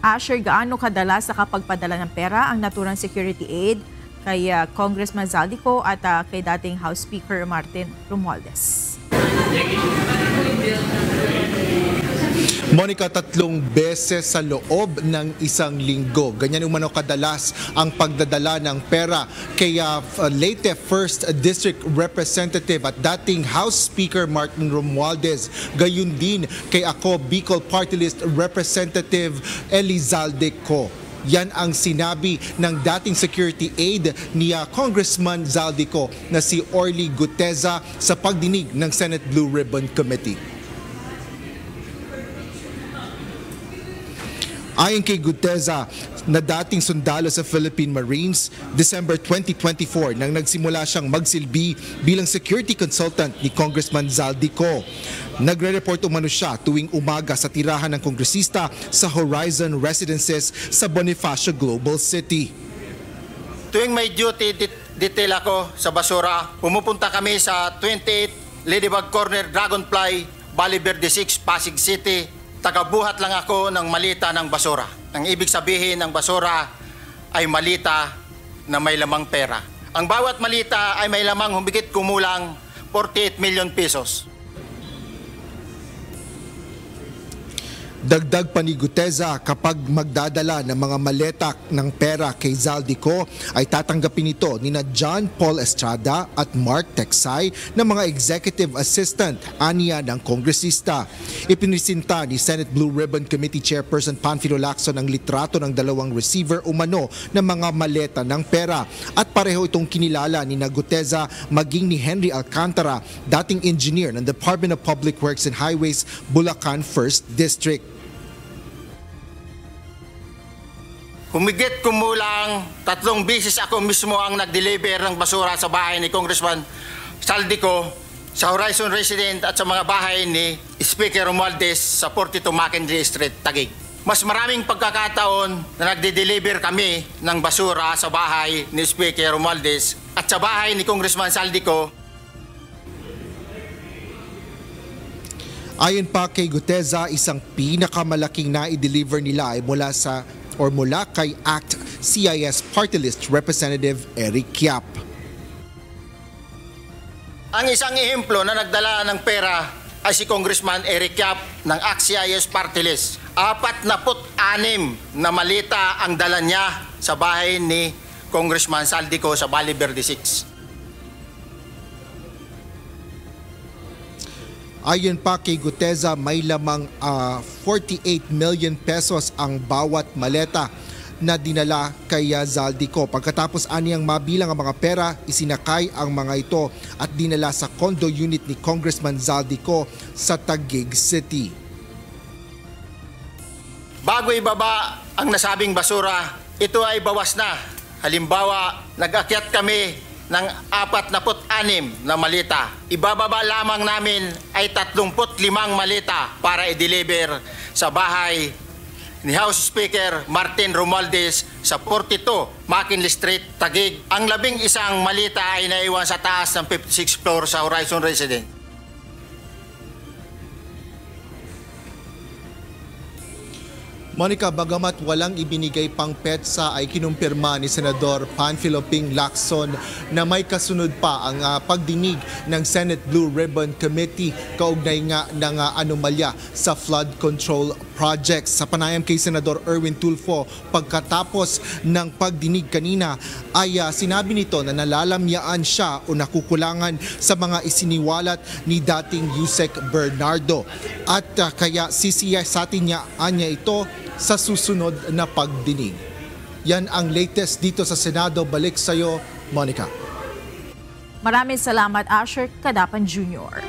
Asher, gaano kadalas nakapagpadala ng pera ang naturang security aid kay Congressman Zaldico at kay dating House Speaker Martin Romualdez? Monica, 3 beses sa loob ng isang linggo. Ganyan umano kadalas ang pagdadala ng pera kay Leyte 1st District Representative at dating House Speaker Martin Romualdez. Gayon din kay ako Bicol Party List Representative Eli Zaldico. Yan ang sinabi ng dating security aide ni Congressman Zaldico na si Orly Guteza sa pagdinig ng Senate Blue Ribbon Committee. Ayon kay Guteza na dating sundalo sa Philippine Marines, December 2024 nang nagsimula siyang magsilbi bilang security consultant ni Congressman Zaldico. Nagre-report umano siya tuwing umaga sa tirahan ng kongresista sa Horizon Residences sa Bonifacio Global City. Tuwing may duty detail ako sa basura, pumupunta kami sa 28 Ladybug Corner, Dragonfly, Valle Verde 6, Pasig City. Tagabuhat lang ako ng malita ng basura. Ang ibig sabihin ng basura ay malita na may lamang pera. Ang bawat malita ay may lamang humigit kumulang 48 million pesos. Dagdag pa ni Guteza, kapag magdadala ng mga maleta ng pera kay Zaldico ay tatanggapin ito ni John Paul Estrada at Mark Teksay na mga executive assistant aniya ng kongresista. Ipinisinta ni Senate Blue Ribbon Committee Chairperson Panfilo Lacson ang litrato ng 2 receiver umano ng mga maleta ng pera at pareho itong kinilala ni Guteza maging ni Henry Alcantara, dating engineer ng Department of Public Works and Highways, Bulacan 1st District. Humigit kumulang 3 beses ako mismo ang nag-deliver ng basura sa bahay ni Congressman Zaldico, sa Horizon Resident at sa mga bahay ni Speaker Romualdez sa 42 Mackenzie Street, Taguig. Mas maraming pagkakataon na nagde-deliver kami ng basura sa bahay ni Speaker Romualdez at sa bahay ni Congressman Zaldico. Ayon pa kay Guteza, isang pinakamalaking na-i-deliver nila ay mula kay ACT CIS Party List Representative Eric Yap. Ang isang ehemplo na nagdala ng pera ay si Congressman Eric Yap ng ACT CIS Party List. 46 na malita ang dala niya sa bahay ni Congressman Zaldico sa Valle Verde 6. Ayon pa kay Guteza, may lamang 48 million pesos ang bawat maleta na dinala kay Zaldico. Pagkatapos aniyang mabilang ang mga pera, isinakay ang mga ito at dinala sa condo unit ni Congressman Zaldico sa Taguig City. Bago ibaba ang nasabing basura, ito ay bawas na. Halimbawa, nag-akyat kami ng 46 na malita. Ibababa lamang namin ay 35 malita para i-deliver sa bahay ni House Speaker Martin Romualdez sa 42 Mackinley Street, Taguig. Ang 11 malita ay naiwan sa taas ng 56th floor sa Horizon Residence. Monica, bagamat walang ibinigay pang petsa ay kinumpirma ni Senador Panfilo Ping Lacson na may kasunod pa ang pagdinig ng Senate Blue Ribbon Committee kaugnay nga ng anomalya sa flood control projects. Sa panayam kay Senador Erwin Tulfo, pagkatapos ng pagdinig kanina ay sinabi nito na nalalamyaan siya o nakukulangan sa mga isiniwalat ni dating Yusek Bernardo at kaya sisiyasatin niya ito sa susunod na pagdinig. Yan ang latest dito sa Senado. Balik sa'yo, Monica. Maraming salamat, Asher Cadapan Jr.